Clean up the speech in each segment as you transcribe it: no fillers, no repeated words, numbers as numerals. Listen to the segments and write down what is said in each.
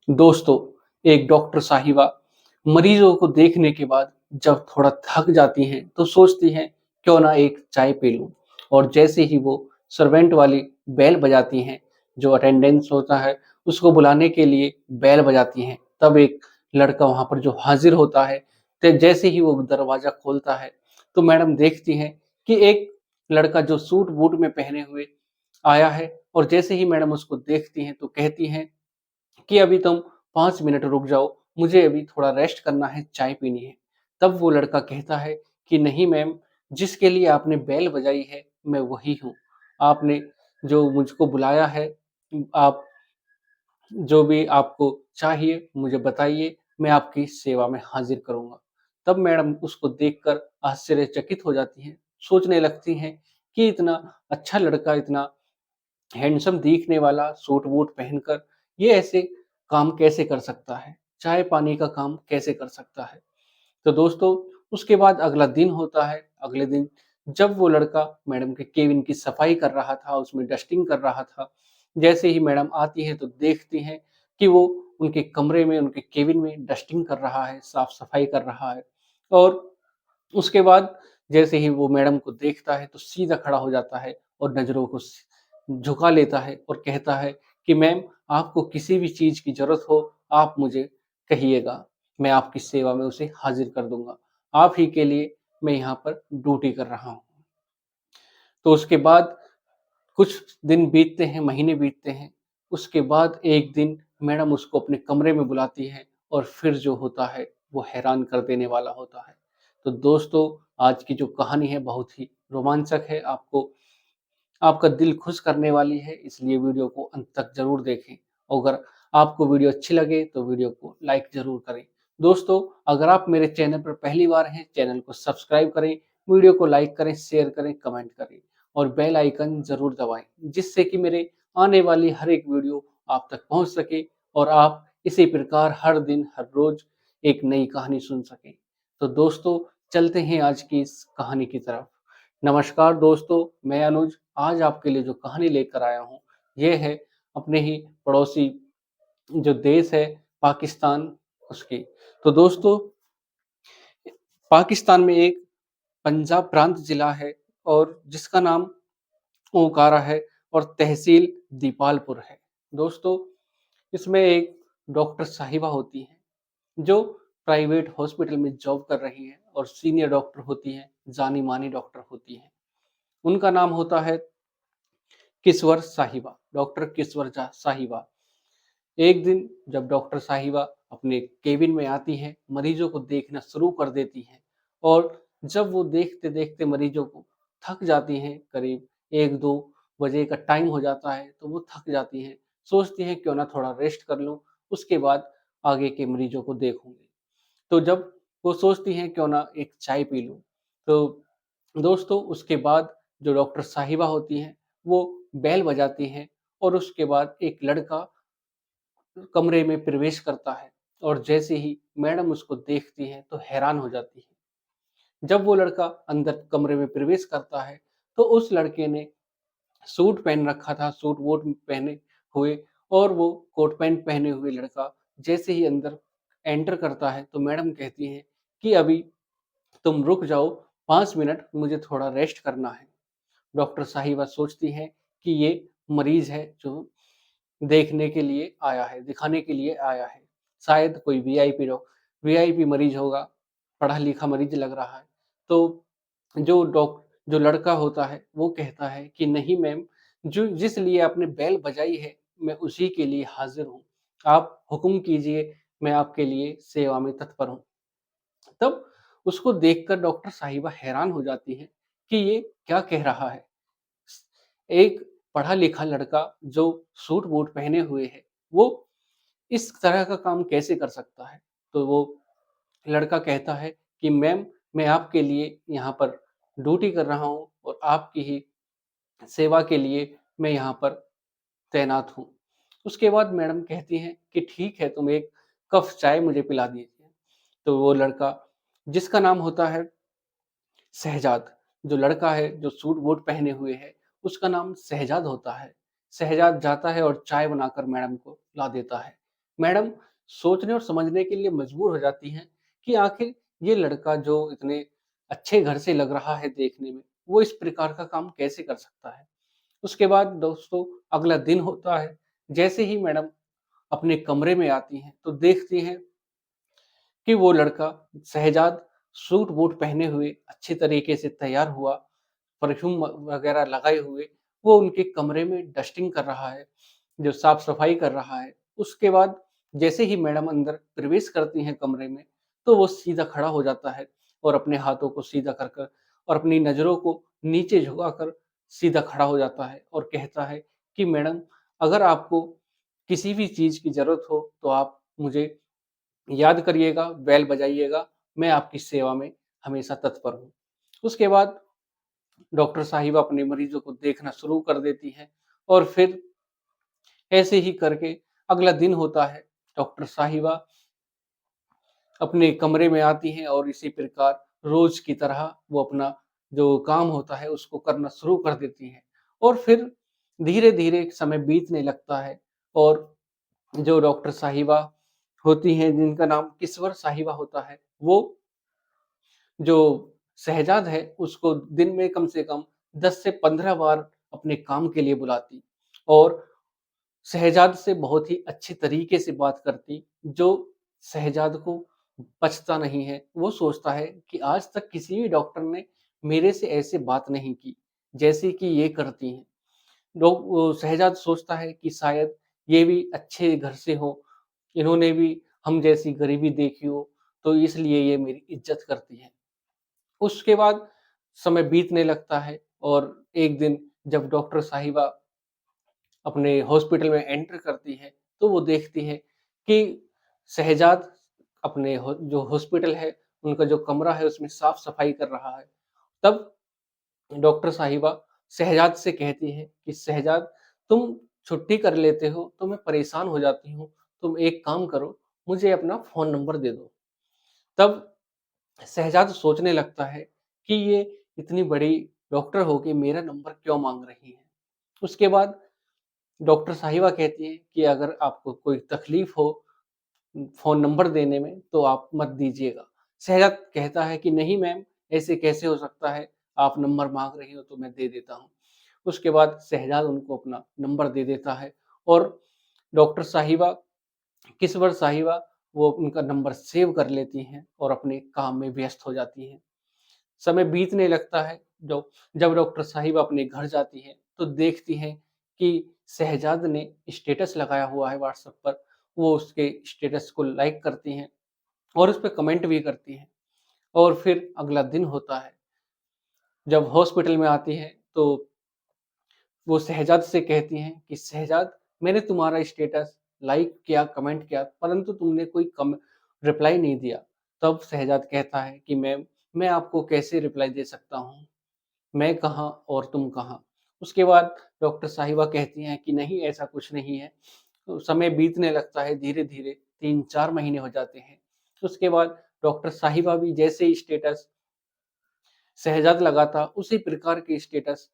दोस्तों, एक डॉक्टर साहिबा मरीजों को देखने के बाद जब थोड़ा थक जाती हैं, तो सोचती हैं क्यों ना एक चाय पी लूं। और जैसे ही वो सर्वेंट वाली बेल बजाती हैं, जो अटेंडेंस होता है उसको बुलाने के लिए बेल बजाती हैं, तब एक लड़का वहां पर जो हाजिर होता है। तो जैसे ही वो दरवाजा खोलता है, तो मैडम देखती हैं कि एक लड़का जो सूट बूट में पहने हुए आया है। और जैसे ही मैडम उसको देखती हैं, तो कहती हैं कि अभी तुम 5 मिनट रुक जाओ, मुझे अभी थोड़ा रेस्ट करना है, चाय पीनी है। तब वो लड़का कहता है कि नहीं मैम, जिसके लिए आपने बेल बजाई है, मैं वही हूँ। आपने जो मुझको बुलाया है, आप जो भी आपको चाहिए मुझे बताइए, मैं आपकी सेवा में हाज़िर करूँगा। तब मैडम उसको देखकर आश्चर्यचकित हो जाती हैं, सोचने लगती हैं कि इतना अच्छा लड़का, इतना हैंडसम दिखने वाला सूट-वूट पहनकर ये ऐसे काम कैसे कर सकता है? चाय-पानी का काम कैसे कर सकता है? तो दोस्तों, उसके बाद अगला दिन होता है। अगले दिन जब वो लड़का मैडम के केबिन की सफाई कर रहा था, उसमें डस्टिंग कर रहा था, जैसे ही मैडम आती हैं तो देखती हैं कि वो उनके कमरे में, उनके केबिन में डस्टिंग कर रहा है, साफ-सफाई कर रहा है। और उसके बाद जैसे ही वो मैडम को देखता है तो सीधा खड़ा हो जाता है और नज़रों को झुका लेता है और कहता है कि मैम, आपको किसी भी चीज़ की ज़रूरत हो, आप मुझे कहिएगा, मैं आपकी सेवा में उसे हाज़िर कर दूँगा। आप ही के लिए मैं यहाँ पर ड्यूटी कर रहा हूँ। तो उसके बाद कुछ दिन बीतते हैं, महीने बीतते हैं। उसके बाद एक दिन मैडम उसको अपने कमरे में बुलाती हैं और फिर जो होता है वो हैरान कर देने वाला होता है। तो दोस्तों, आज की जो कहानी है बहुत ही रोमांचक है, आपको आपका दिल खुश करने वाली है, इसलिए वीडियो को अंत तक ज़रूर देखें। अगर आपको वीडियो अच्छी लगे तो वीडियो को लाइक ज़रूर करें। दोस्तों, अगर आप मेरे चैनल पर पहली बार हैं, चैनल को सब्सक्राइब करें, वीडियो को लाइक करें, शेयर करें, कमेंट करें और बेल आइकन ज़रूर दबाएँ, जिससे कि मेरे आने वाली हर एक वीडियो आप तक पहुँच सके और आप इसी प्रकार हर दिन, हर रोज़ एक नई कहानी सुन सकें। तो दोस्तों, चलते हैं आज की इस कहानी की तरफ। नमस्कार दोस्तों, मैं अनुज आज आपके लिए जो कहानी लेकर आया हूँ, ये है अपने ही पड़ोसी जो देश है पाकिस्तान, उसकी। तो दोस्तों, पाकिस्तान में एक पंजाब प्रांत जिला है और जिसका नाम ओंकारा है और तहसील दीपालपुर है। दोस्तों, इसमें एक डॉक्टर साहिबा होती हैं, जो प्राइवेट हॉस्पिटल में जॉब कर रही हैं और सीनियर डॉक्टर होती हैं, जानी-मानी डॉक्टर होती हैं। उनका नाम होता है किश्वर साहिबा, डॉक्टर किश्वर साहिबा। एक दिन जब डॉक्टर साहिबा अपने केबिन में आती हैं, मरीजों को देखना शुरू कर देती हैं और जब वो देखते-देखते मरीजों को थक जाती हैं, करीब 1-2 बजे का टाइम हो जाता है, तो वो थक जाती हैं, सोचती हैं क्यों ना थोड़ा रेस्ट कर लूँ, उसके बाद आगे के मरीजों को देखूँगी। तो जब वो सोचती हैं क्यों ना एक चाय पी लूँ, तो दोस्तों उसके बाद जो डॉक्टर साहिबा होती हैं, वो बेल बजाती हैं और उसके बाद एक लड़का कमरे में प्रवेश करता है और जैसे ही मैडम उसको देखती हैं तो हैरान हो जाती है। जब वो लड़का अंदर कमरे में प्रवेश करता है, तो उस लड़के ने सूट पहन रखा था, सूट-वूट पहने हुए और वो कोट पैंट पहने हुए लड़का जैसे ही अंदर एंटर करता है, तो मैडम कहती हैं कि अभी तुम रुक जाओ 5 मिनट, मुझे थोड़ा रेस्ट करना है। डॉक्टर साहिबा सोचती हैं कि ये मरीज़ है जो देखने के लिए आया है, दिखाने के लिए आया है। शायद कोई वीआईपी मरीज़ होगा, पढ़ा-लिखा मरीज़ लग रहा है। तो जो लड़का होता है, वो कहता है कि नहीं मैम, जो जिस लिए आपने बेल बजाई है, मैं उसी के लिए हाज़िर हूँ। आप हुक्म कीजिए, मैं आपके लिए सेवा में तत्पर हूँ। तब उसको देखकर डॉक्टर साहिबा हैरान हो जाती हैं कि ये क्या कह रहा है? एक पढ़ा-लिखा लड़का जो सूट-बूट पहने हुए है, वो इस तरह का काम कैसे कर सकता है? तो वो लड़का कहता है कि मैम, मैं आपके लिए यहाँ पर ड्यूटी कर रहा हूँ और आपकी ही सेवा के लिए मैं यहाँ पर तैनात हूँ। उसके बाद मैडम कहती हैं कि ठीक है, तुम एक कप चाय मुझे पिला दीजिए। तो वो लड़का, जिसका नाम होता है शहजाद, जो लड़का है जो सूट-वूट पहने हुए है, उसका नाम शहजाद होता है। शहजाद जाता है और चाय बनाकर मैडम को ला देता है। मैडम सोचने और समझने के लिए मजबूर हो जाती हैं कि आखिर ये लड़का जो इतने अच्छे घर से लग रहा है देखने में, वो इस प्रकार का काम कैसे कर सकता है। उसके बाद दोस्तों अगला दिन होता है, जैसे ही मैडम अपने कमरे में आती हैं, तो देखती हैं कि वो लड़का शहज़ाद सूट-बूट पहने हुए अच्छे तरीके से तैयार हुआ, परफ्यूम वगैरह लगाए हुए, वो उनके कमरे में डस्टिंग कर रहा है, जो साफ-सफाई कर रहा है। उसके बाद जैसे ही मैडम अंदर प्रवेश करती हैं कमरे में, तो वो सीधा खड़ा हो जाता है और अपने हाथों को सीधा कर कर और अपनी नज़रों को नीचे झुकाकर सीधा खड़ा हो जाता है और कहता है कि मैडम अगर आपको किसी भी चीज़ की ज़रूरत हो, तो आप मुझे याद करिएगा, बेल बजाइएगा, मैं आपकी सेवा में हमेशा तत्पर हूँ। उसके बाद डॉक्टर साहिबा अपने मरीज़ों को देखना शुरू कर देती हैं और फिर ऐसे ही करके अगला दिन होता है। डॉक्टर साहिबा अपने कमरे में आती हैं और इसी प्रकार रोज़ की तरह वो अपना जो काम होता है उसको करना शुरू कर देती हैं और फिर धीरे-धीरे समय बीतने लगता है और जो डॉक्टर साहिबा होती हैं जिनका नाम किस्वर साहिबा होता है, वो जो शहज़ाद है उसको दिन में कम से कम 10 से 15 बार अपने काम के लिए बुलाती और शहज़ाद से बहुत ही अच्छे तरीके से बात करती, जो शहज़ाद को पचता नहीं है। वो सोचता है कि आज तक किसी भी डॉक्टर ने मेरे से ऐसे बात नहीं की, जैसे कि ये करती हैं। लोग वो शहज़ाद सोचता है कि शायद ये भी अच्छे घर से हों, इन्होंने भी हम जैसी गरीबी देखी हो, तो इसलिए ये मेरी इज़्ज़त करती हैं। उसके बाद समय बीतने लगता है और एक दिन जब डॉक्टर साहिबा अपने हॉस्पिटल में एंटर करती है, तो वो देखती है कि शहज़ाद अपने जो हॉस्पिटल है, उनका जो कमरा है उसमें साफ-सफाई कर रहा है। तब डॉक्टर साहिबा शहज़ाद से कहती है कि शहज़ाद तुम छुट्टी कर लेते हो तो मैं परेशान हो जाती हूँ, तुम एक काम करो मुझे अपना फ़ोन नंबर दे दो। तब शहज़ाद सोचने लगता है कि ये इतनी बड़ी डॉक्टर होके मेरा नंबर क्यों माँग रही हैं। उसके बाद डॉक्टर साहिबा कहती हैं कि अगर आपको कोई तकलीफ़ हो फ़ोन नंबर देने में तो आप मत दीजिएगा। शहज़ाद कहता है कि नहीं मैम ऐसे कैसे हो सकता है, आप नंबर माँग रही हो तो मैं दे देता हूँ। उसके बाद शहज़ाद उनको अपना नंबर दे देता है और डॉक्टर साहिबा किस्वर साहिबा वो उनका नंबर सेव कर लेती हैं और अपने काम में व्यस्त हो जाती हैं। समय बीतने लगता है, जब डॉक्टर साहिबा अपने घर जाती हैं, तो देखती हैं कि शहज़ाद ने स्टेटस लगाया हुआ है व्हाट्सएप पर, वो उसके स्टेटस को लाइक करती हैं और उसपे कमेंट भी करती हैं और फिर अगला दिन होता है, जब हॉस्पिटल में आती हैं, तो वो शहज़ाद से कहती हैं कि शहज़ाद मैंने तुम्हारा स्टेटस लाइक किया, कमेंट किया, परंतु तुमने कोई कम रिप्लाई नहीं दिया। तब शहज़ाद कहता है कि मैम, मैं आपको कैसे रिप्लाई दे सकता हूँ? मैं कहाँ और तुम कहाँ? उसके बाद डॉक्टर साहिबा कहती हैं कि नहीं ऐसा कुछ नहीं है। तो समय बीतने लगता है धीरे-धीरे 3-4 महीने हो जाते हैं। उसके बाद डॉक्टर साहिबा भी जैसे ही स्टेटस शहज़ाद लगाता उसी प्रकार के स्टेटस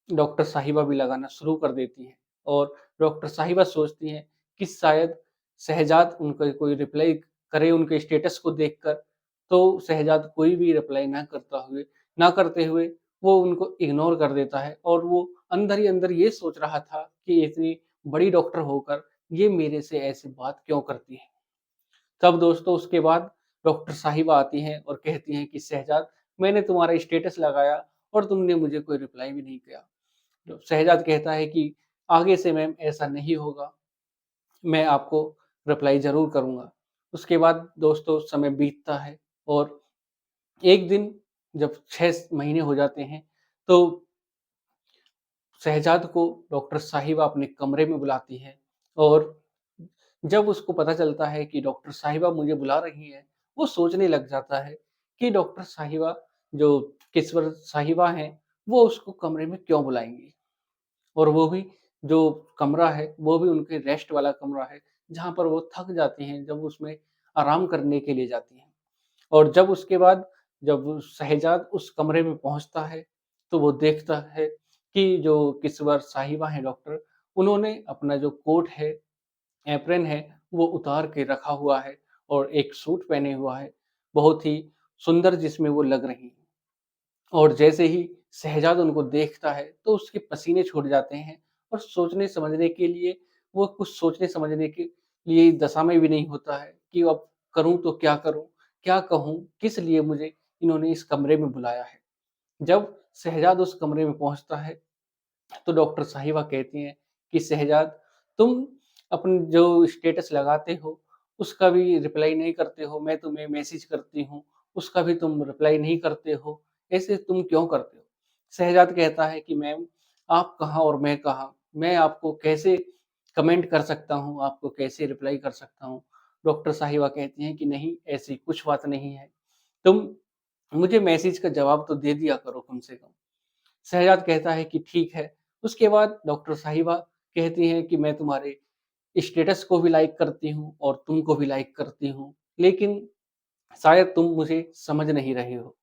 डॉक्टर साहिबा भी लगाना शुरू कर देती हैं और डॉक्टर साहिबा सोचती हैं कि शायद शहज़ाद उनका कोई रिप्लाई करे उनके स्टेटस को देखकर, तो शहज़ाद कोई भी रिप्लाई ना करते हुए वो उनको इग्नोर कर देता है और वो अंदर ही अंदर ये सोच रहा था कि इतनी बड़ी डॉक्टर होकर ये मेरे से ऐसी बात क्यों करती है। तब दोस्तों उसके बाद डॉक्टर साहिबा आती हैं और कहती हैं कि शहज़ाद मैंने तुम्हारा स्टेटस लगाया और तुमने मुझे कोई रिप्लाई भी नहीं किया। तो शहज़ाद कहता है कि आगे से मैम ऐसा नहीं होगा, मैं आपको रिप्लाई ज़रूर करूँगा। उसके बाद दोस्तों समय बीतता है और एक दिन जब 6 महीने हो जाते हैं, तो शहज़ाद को डॉक्टर साहिबा अपने कमरे में बुलाती हैं और जब उसको पता चलता है कि डॉक्टर साहिबा मुझे बुला रही हैं, वो सोचने लग जाता है कि डॉक्टर साहिबा जो किस्वर साहिबा हैं, वो उसको कमरे में क्यों बुलाएँगी? और वो भी जो कमरा है, वो भी उनके रेस्ट वाला कमरा है, जहाँ पर वो थक जाती हैं, जब उसमें आराम करने के लिए जाती हैं। और जब उसके बाद जब शहज़ाद उस कमरे में पहुँचता है, तो वो देखता है कि जो किस्वर साहिबा हैं डॉक्टर, उन्होंने अपना जो कोट है, एप्रन है, वो उतार के रखा हुआ है और एक सूट पहने हुआ है, बहुत ही सुंदर जिसमें वो लग रही हैं। और जैसे ही शहज़ाद उनको देखता है, तो उसके पसीने छूट जाते हैं और सोचने-समझने के लिए वो कुछ सोचने-समझने के लिए दशा में भी नहीं होता है कि अब करूँ तो क्या करूँ? क्या कहूँ? किस लिए मुझे इन्होंने इस कमरे में बुलाया है? जब शहज़ाद उस कमरे में पहुँचता है, तो डॉक्टर साहिबा कहती हैं कि शहज़ाद, तुम अपनी जो स्टेटस लगाते हो, उसका भी रिप्लाई नहीं करते हो, मैं तुम्हें मैसेज करती हूँ, उसका भी तुम रिप्लाई नहीं करते हो, ऐसे तुम क्यों करते हो? शहज़ाद कहता है कि मैम, आप कहाँ और मैं कहाँ? मैं आपको कैसे कमेंट कर सकता हूँ, आपको कैसे रिप्लाई कर सकता हूँ? डॉक्टर साहिबा कहती हैं कि नहीं, ऐसी कुछ बात नहीं है, तुम मुझे मैसेज का जवाब तो दे दिया करो कम से कम। शहजाद कहता है कि ठीक है। उसके बाद डॉक्टर साहिबा कहती हैं कि मैं तुम्हारे स्टेटस को भी लाइक करती हूँ और तुमको भी लाइक करती हूँ, लेकिन शायद तुम मुझे समझ नहीं रहे हो।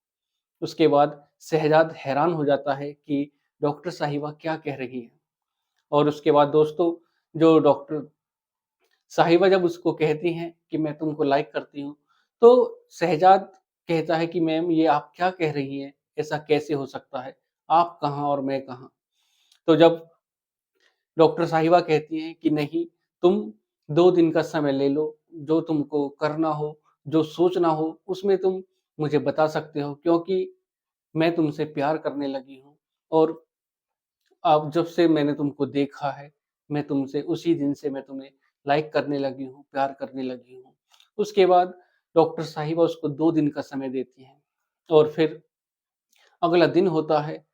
उसके बाद शहजाद हैरान हो जाता है कि डॉक्टर साहिबा क्या कह रही हैं। और उसके बाद दोस्तों, जो डॉक्टर साहिबा जब उसको कहती हैं कि मैं तुमको लाइक करती हूँ, तो शहजाद कहता है कि मैम, ये आप क्या कह रही हैं? ऐसा कैसे हो सकता है? आप कहाँ और मैं कहाँ? तो जब डॉक्टर साहिबा कहती हैं कि नहीं, तुम 2 दिन का समय ले लो, जो तुमको करना हो, जो सोचना हो, उसमें तुम मुझे बता सकते हो, क्योंकि मैं तुमसे प्यार करने लगी हूँ और अब जब से मैंने तुमको देखा है, मैं तुमसे उसी दिन से मैं तुम्हें लाइक करने लगी हूँ, प्यार करने लगी हूँ। उसके बाद डॉक्टर साहिबा उसको 2 दिन का समय देती हैं और फिर अगला दिन होता है,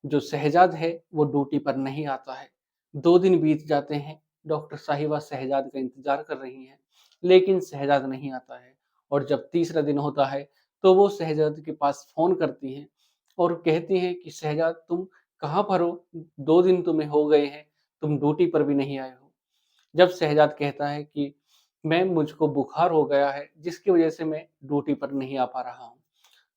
जो शहजाद है वो ड्यूटी पर नहीं आता है। 2 दिन बीत जाते हैं, डॉक्टर साहिबा शहजाद का इंतज़ार कर रही हैं, लेकिन शहजाद नहीं आता है और जब तीसरा दिन होता है, तो वो शहजाद के पास फ़ोन करती हैं और कहती हैं कि शहजाद, तुम कहाँ पर हो? 2 दिन तुम्हें हो गए हैं, तुम ड्यूटी पर भी नहीं आए हो। जब शहजाद कहता है कि मैम, मुझको बुखार हो गया है, जिसकी वज़ह से मैं ड्यूटी पर नहीं आ पा रहा हूँ।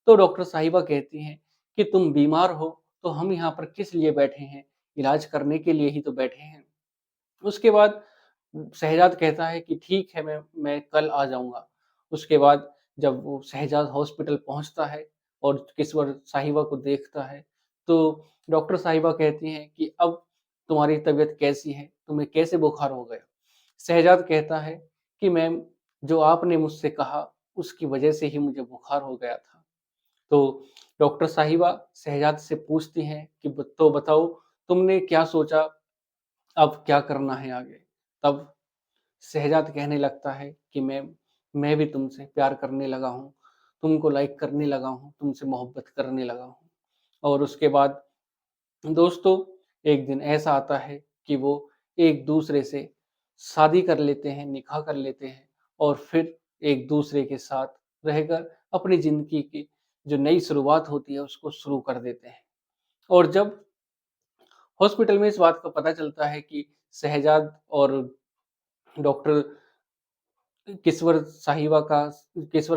तो डॉक्टर साहिबा कहती हैं कि तुम बीमार हो, तो हम यहाँ पर किस लिए बैठे हैं? इलाज करने के लिए ही तो बैठे हैं। उसके बाद शहजाद कहता है कि ठीक है, मैं कल आ जाऊँगा। उसके बाद जब वो शहजाद हॉस्पिटल पहुँचता है और किश्वर साहिबा को देखता है, तो डॉक्टर साहिबा कहती हैं कि अब तुम्हारी तबीयत कैसी है? तुम्हें कैसे बुखार हो गया? शहजाद कहता है कि मैम, जो आपने मुझसे कहा, उसकी वजह से ही मुझे बुखार हो गया था। तो डॉक्टर साहिबा शहजाद से पूछती हैं कि तो बताओ, तुमने क्या सोचा, अब क्या करना है आगे? तब शहजाद कहने लगता है कि मैं भी तुमसे प्यार करने लगा हूँ, तुमको लाइक करने लगा हूँ, तुमसे मोहब्बत करने लगा हूँ। और उसके बाद दोस्तों, एक दिन ऐसा आता है कि वो एक-दूसरे से शादी कर लेते हैं, निकाह कर लेते हैं और फिर एक-दूसरे के साथ रहकर अपनी ज़िंदगी की जो नई शुरुआत होती है, उसको शुरू कर देते हैं। और जब हॉस्पिटल में इस बात का पता चलता है कि शहजाद और डॉक्टर किश्वर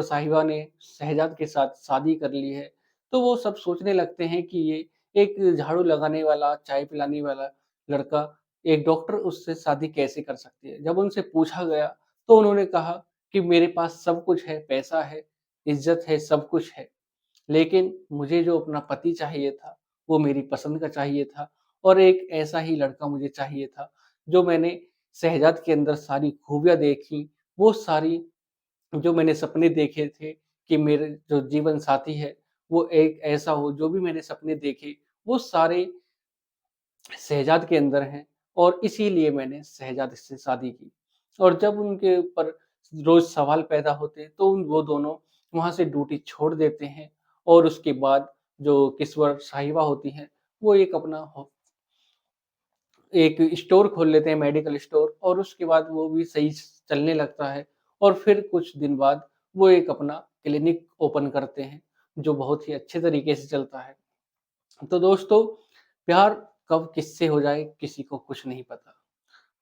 साहिबा ने शहजाद के साथ शादी कर ली है, तो वो सब सोचने लगते हैं कि ये एक झाड़ू लगाने वाला, चाय पिलाने वाला लड़का, एक डॉक्टर उससे शादी कैसे कर सकती है? जब उनसे पूछा गया, तो उन्होंने कहा कि मेरे पास सब कुछ है, पैसा है, इज़्ज़त है, सब कुछ है। लेकिन मुझे जो अपना पति चाहिए था, वो मेरी पसंद का चाहिए था और एक ऐसा ही लड़का मुझे चाहिए था, जो मैंने शहजाद के अंदर सारी खूबियाँ देखी, वो सारी जो मैंने सपने देखे थे कि मेरे जो जीवन साथी है, वो एक ऐसा हो, जो भी मैंने सपने देखे, वो सारे शहजाद के अंदर हैं और इसीलिए मैंने शहजाद से शादी की। और जब उनके ऊपर रोज़ सवाल पैदा होते, तो वो दोनों वहाँ से ड्यूटी छोड़ देते हैं और उसके बाद जो किश्वर साहिबा होती हैं, वो एक स्टोर खोल लेते हैं, मेडिकल स्टोर, और उसके बाद वो भी सही चलने लगता है और फिर कुछ दिन बाद वो एक अपना क्लिनिक ओपन करते हैं, जो बहुत ही अच्छे तरीके से चलता है। तो दोस्तों, प्यार कब किससे हो जाए, किसी को कुछ नहीं पता।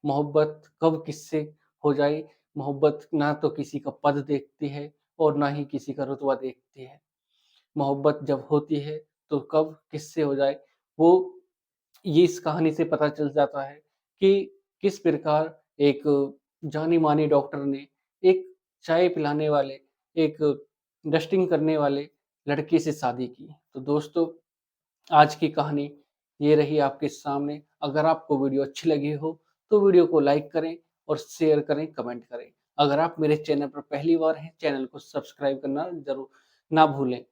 मोहब्बत कब किससे हो जाए, मोहब्बत ना तो किसी का पद देखती है और ना ही किसी का रुतबा देखती है। मोहब्बत जब होती है, तो कब किससे हो जाए, वो ये इस कहानी से पता चल जाता है कि किस प्रकार एक जानी मानी डॉक्टर ने एक चाय पिलाने वाले, एक डस्टिंग करने वाले लड़के से शादी की। तो दोस्तों, आज की कहानी ये रही आपके सामने। अगर आपको वीडियो अच्छी लगी हो तो वीडियो को लाइक करें और शेयर करें, कमेंट करें। अगर आप मेरे चैनल पर पहली बार हैं, चैनल को सब्सक्राइब करना जरूर ना भूलें,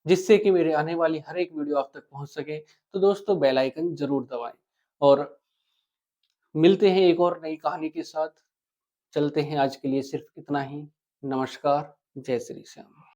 जिससे कि मेरे आने वाली हर एक वीडियो आप तक पहुंच सके। तो दोस्तों, बेल आइकन जरूर दबाएं और मिलते हैं एक और नई कहानी के साथ। चलते हैं, आज के लिए सिर्फ इतना ही। नमस्कार, जय श्री श्याम।